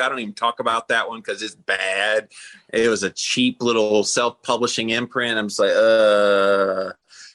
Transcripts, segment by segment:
I don't even talk about that one because it's bad. It was a cheap little self-publishing imprint. I'm just like,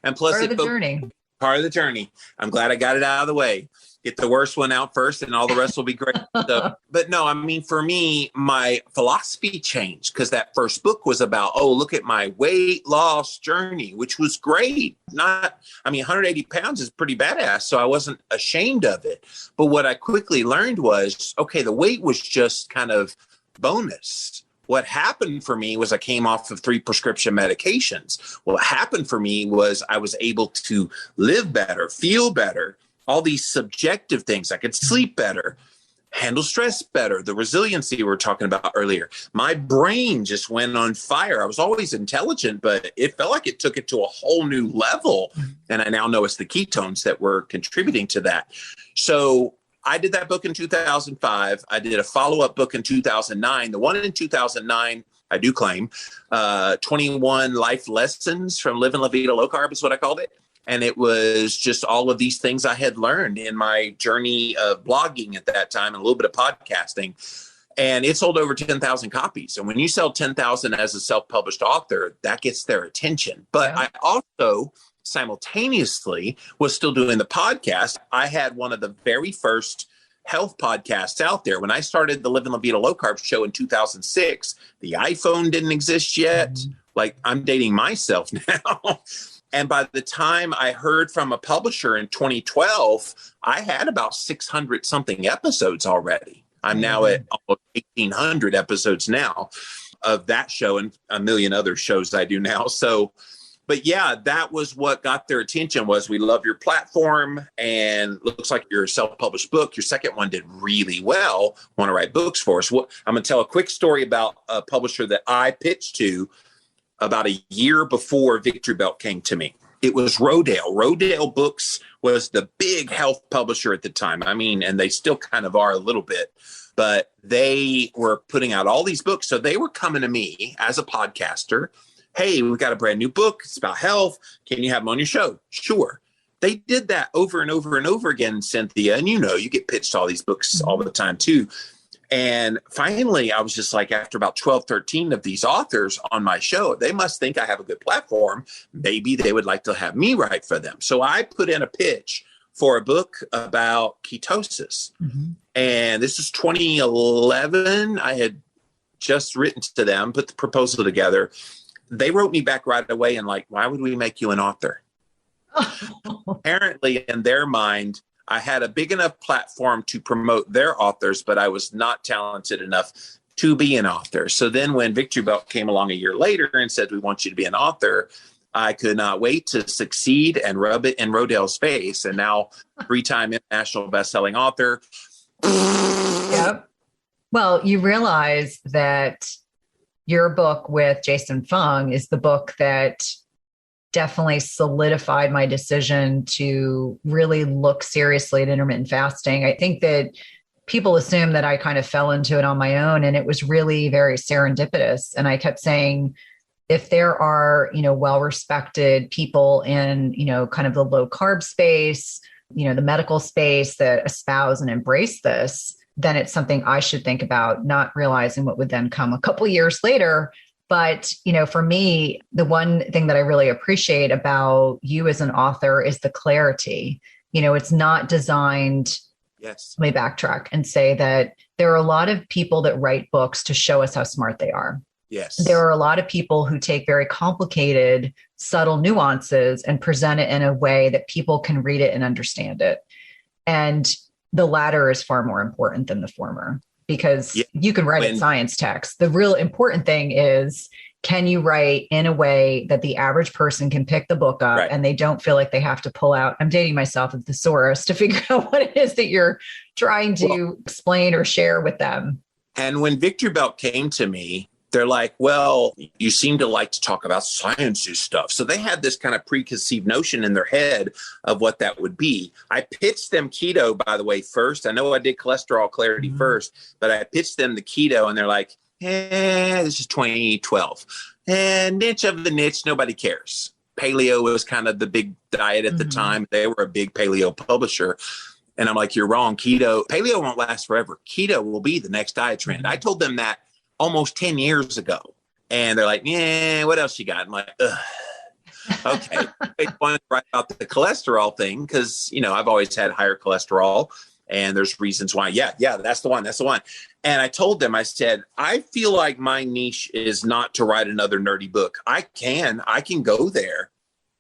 and plus part of the journey. Part of the journey. I'm glad I got it out of the way. Get the worst one out first and all the rest will be great. So, but no, I mean, for me, my philosophy changed because that first book was about, oh, look at my weight loss journey, which was great. 180 pounds is pretty badass. So I wasn't ashamed of it. But what I quickly learned was, okay, the weight was just kind of bonus. What happened for me was I came off of 3 prescription medications. What happened for me was I was able to live better, feel better, all these subjective things. I could sleep better, handle stress better, the resiliency we were talking about earlier. My brain just went on fire. I was always intelligent, but it felt like it took it to a whole new level. And I now know it's the ketones that were contributing to that. So I did that book in 2005. I did a follow-up book in 2009. The one in 2009, I do claim, 21 life lessons from Living La Vida Low Carb is what I called it. And it was just all of these things I had learned in my journey of blogging at that time and a little bit of podcasting. And it sold over 10,000 copies. And when you sell 10,000 as a self-published author, that gets their attention. But I also simultaneously was still doing the podcast. I had one of the very first health podcasts out there. When I started the Living La Vida Low Carb show in 2006, the iPhone didn't exist yet. Like, I'm dating myself now. And by the time I heard from a publisher in 2012, I had about 600 something episodes already. I'm now at almost 1,800 episodes now of that show and a million other shows I do now. So, but yeah, that was what got their attention was, we love your platform and looks like your self-published book. Your second one did really well. Want to write books for us? Well, I'm going to tell a quick story about a publisher that I pitched to about a year before Victory Belt came to me. It was Rodale. Rodale Books was the big health publisher at the time. I mean, and they still kind of are a little bit, but they were putting out all these books. So they were coming to me as a podcaster. Hey, we've got a brand new book. It's about health. Can you have them on your show? Sure. They did that over and over and over again, Cynthia. And you know, you get pitched all these books all the time too. And finally, I was just like, after about 12, 13 of these authors on my show, they must think I have a good platform. Maybe they would like to have me write for them. So I put in a pitch for a book about ketosis. And this is 2011. I had just written to them, put the proposal together. They wrote me back right away and like, why would we make you an author? Apparently, in their mind, I had a big enough platform to promote their authors, but I was not talented enough to be an author. So then when Victory Belt came along a year later and said, we want you to be an author, I could not wait to succeed and rub it in Rodale's face. And now 3-time international bestselling author. Yep. Well, you realize that your book with Jason Fung is the book that definitely solidified my decision to really look seriously at intermittent fasting. I think that people assume that I kind of fell into it on my own, and it was really very serendipitous. And I kept saying, if there are, well-respected people in, kind of the low carb space, the medical space that espouse and embrace this, then it's something I should think about, not realizing what would then come a couple years later. But, for me, the one thing that I really appreciate about you as an author is the clarity. It's not designed. Yes. Let me backtrack and say that there are a lot of people that write books to show us how smart they are. Yes. There are a lot of people who take very complicated, subtle nuances and present it in a way that people can read it and understand it. And the latter is far more important than the former. Because you can write a science text. The real important thing is, can you write in a way that the average person can pick the book up and they don't feel like they have to pull out, I'm dating myself, a thesaurus to figure out what it is that you're trying to explain or share with them. And when Victory Belt came to me, they're like, well, you seem to like to talk about sciencey stuff. So they had this kind of preconceived notion in their head of what that would be. I pitched them keto, by the way, first. I know I did cholesterol clarity first, but I pitched them the keto and they're like, this is 2012. And niche of the niche, nobody cares. Paleo was kind of the big diet at the time. They were a big paleo publisher. And I'm like, you're wrong. Paleo won't last forever. Keto will be the next diet trend. I told them that almost 10 years ago. And they're like, yeah, what else you got? I'm like, ugh. Okay. I wanted to write about the cholesterol thing because, I've always had higher cholesterol and there's reasons why. Yeah, that's the one. That's the one. And I told them, I said, I feel like my niche is not to write another nerdy book. I can go there,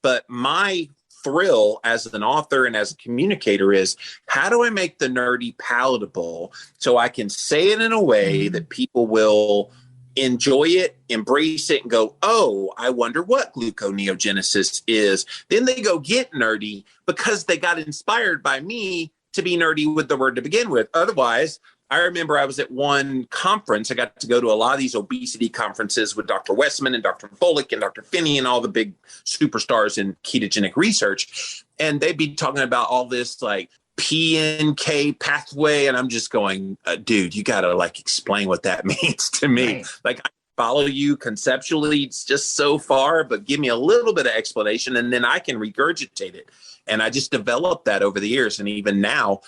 but my thrill as an author and as a communicator is how do I make the nerdy palatable so I can say it in a way that people will enjoy it, embrace it, and go, oh, I wonder what gluconeogenesis is. Then they go get nerdy because they got inspired by me to be nerdy with the word to begin with. Otherwise, I remember I was at one conference. I got to go to a lot of these obesity conferences with Dr. Westman and Dr. Volek and Dr. Finney and all the big superstars in ketogenic research. And they'd be talking about all this like PNK pathway. And I'm just going, dude, you got to like explain what that means to me. Right. Like I follow you conceptually. It's just so far, but give me a little bit of explanation and then I can regurgitate it. And I just developed that over the years. And even now,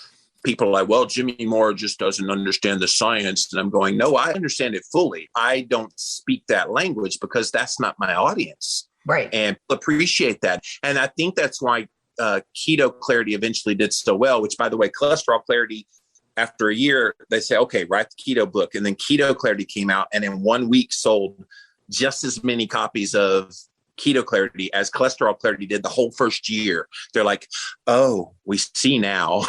people are like, well, Jimmy Moore just doesn't understand the science. And I'm going, no, I understand it fully. I don't speak that language because that's not my audience. Right. And appreciate that. And I think that's why Keto Clarity eventually did so well, which, by the way, Cholesterol Clarity, after a year, they say, okay, write the keto book. And then Keto Clarity came out and in 1 week sold just as many copies of Keto Clarity as Cholesterol Clarity did the whole first year. They're like, oh, we see now.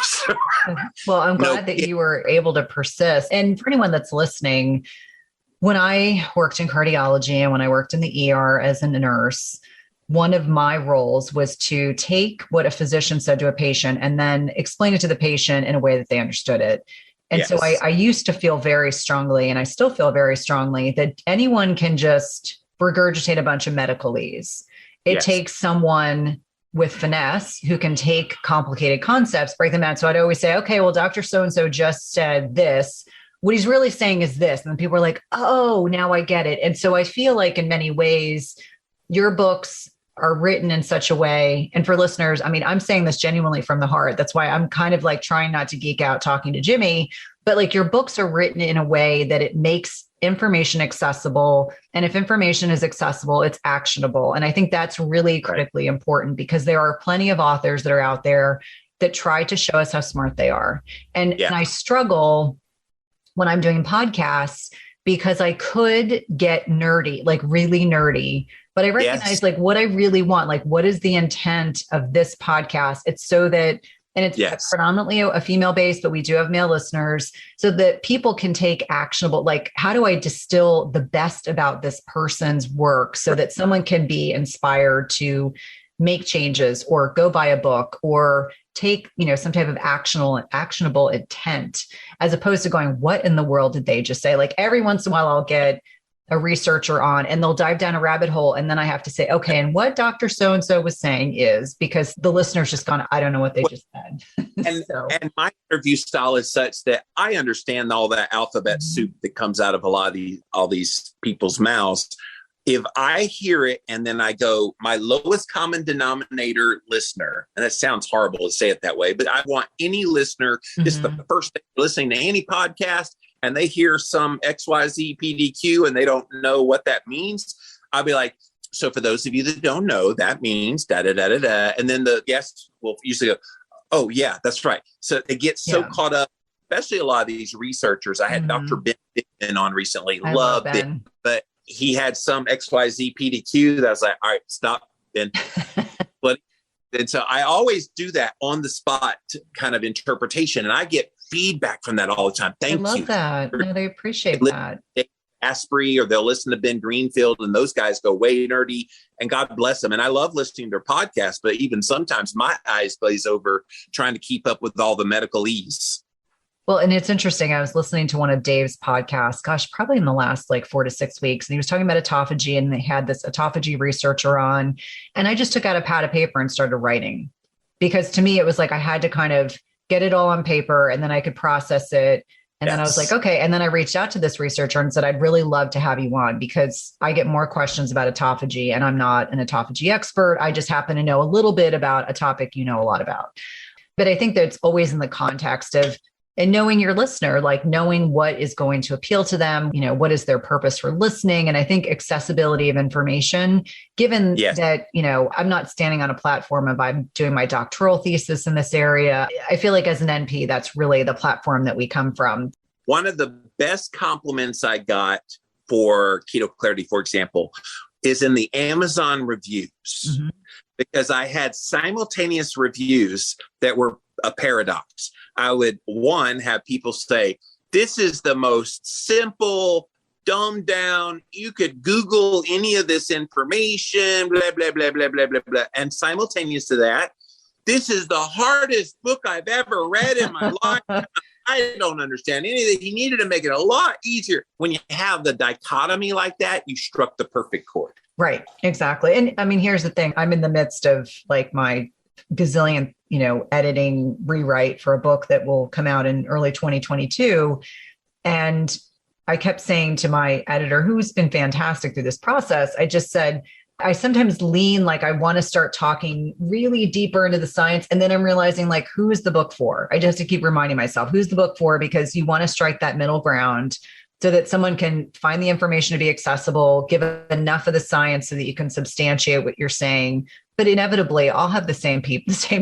Well, I'm glad that you were able to persist. And for anyone that's listening, when I worked in cardiology and when I worked in the ER as a nurse, one of my roles was to take what a physician said to a patient and then explain it to the patient in a way that they understood it. And so I used to feel very strongly, and I still feel very strongly, that anyone can just regurgitate a bunch of medicalese. It takes someone with finesse who can take complicated concepts, break them down. So I'd always say, okay, well, Dr. So-and-so just said this. What he's really saying is this. And people are like, oh, now I get it. And so I feel like in many ways, your books are written in such a way. And for listeners, I mean, I'm saying this genuinely from the heart. That's why I'm kind of like trying not to geek out talking to Jimmy, but like your books are written in a way that it makes information accessible. And if information is accessible, it's actionable. And I think that's really critically important because there are plenty of authors that are out there that try to show us how smart they are. And I struggle when I'm doing podcasts because I could get nerdy, like really nerdy, but I recognize like what I really want, like what is the intent of this podcast? It's so that, and it's predominantly a female base, but we do have male listeners so that people can take actionable, like how do I distill the best about this person's work so that someone can be inspired to make changes or go buy a book or take, some type of actionable intent, as opposed to going, what in the world did they just say? Like every once in a while I'll get a researcher on and they'll dive down a rabbit hole. And then I have to say, okay, and what Dr. So-and-so was saying is because the listener's just gone, I don't know what they just said. And my interview style is such that I understand all that alphabet soup that comes out of all these people's mouths. If I hear it and then I go, my lowest common denominator listener, and that sounds horrible to say it that way, but I want any listener, this is the first thing listening to any podcast, and they hear some XYZ PDQ and they don't know what that means, I'll be like, so for those of you that don't know, that means da da da da da. And then the guest will usually go, oh yeah, that's right. So it gets so caught up, especially a lot of these researchers. I had Dr. Ben on recently, loved it, but he had some XYZ PDQ that I was like, all right, stop, Ben. And so I always do that on the spot kind of interpretation. And I get feedback from that all the time. Thank you. I love that. No, they appreciate that. Asprey, or they'll listen to Ben Greenfield, and those guys go way nerdy, and God bless them. And I love listening to their podcasts, but even sometimes my eyes glaze over trying to keep up with all the medical ease. Well, and it's interesting. I was listening to one of Dave's podcasts, probably in the last like 4 to 6 weeks. And he was talking about autophagy, and they had this autophagy researcher on. And I just took out a pad of paper and started writing, because to me, it was like I had to kind of get it all on paper and then I could process it. And then I was like, okay. And then I reached out to this researcher and said, I'd really love to have you on because I get more questions about autophagy, and I'm not an autophagy expert. I just happen to know a little bit about a topic you know a lot about. But I think that's always in the context of, and knowing your listener, like knowing what is going to appeal to them, what is their purpose for listening. And I think accessibility of information, given that, I'm not standing on a platform if I'm doing my doctoral thesis in this area. I feel like as an NP, that's really the platform that we come from. One of the best compliments I got for Keto Clarity, for example, is in the Amazon reviews, because I had simultaneous reviews that were a paradox. I would, one, have people say, this is the most simple, dumbed down, you could Google any of this information, blah, blah, blah, blah, blah, blah, blah. And simultaneous to that, this is the hardest book I've ever read in my life. I don't understand anything. He needed to make it a lot easier. When you have the dichotomy like that, you struck the perfect chord. Right, exactly. And I mean, here's the thing. I'm in the midst of like my gazillion, editing rewrite for a book that will come out in early 2022. And I kept saying to my editor, who's been fantastic through this process, I just said, I sometimes lean like I want to start talking really deeper into the science. And then I'm realizing like, who is the book for? I just have to keep reminding myself, who's the book for? Because you want to strike that middle ground so that someone can find the information to be accessible, give enough of the science so that you can substantiate what you're saying. But inevitably, I'll have the same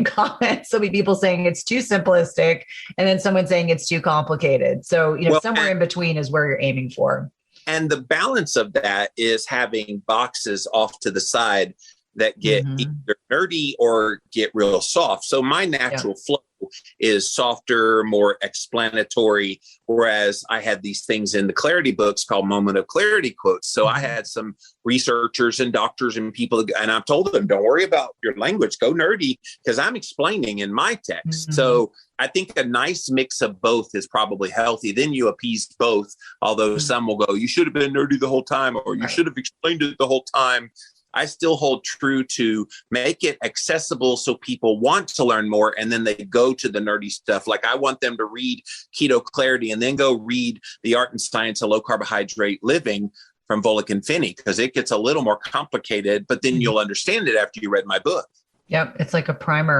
comments. There'll be people saying it's too simplistic, and then someone saying it's too complicated. So, somewhere in between is where you're aiming for. And the balance of that is having boxes off to the side that get either nerdy or get real soft. So my natural flow is softer, more explanatory, whereas I had these things in the clarity books called moment of clarity quotes. So I had some researchers and doctors and people, and I've told them, don't worry about your language, go nerdy, because I'm explaining in my text. So I think a nice mix of both is probably healthy. Then you appease both, although some will go, you should have been nerdy the whole time, or you should have explained it the whole time. I still hold true to make it accessible so people want to learn more, and then they go to the nerdy stuff. Like I want them to read Keto Clarity and then go read The Art and Science of Low Carbohydrate Living from Volek and Finney, because it gets a little more complicated, but then you'll understand it after you read my book. Yep. It's like a primer.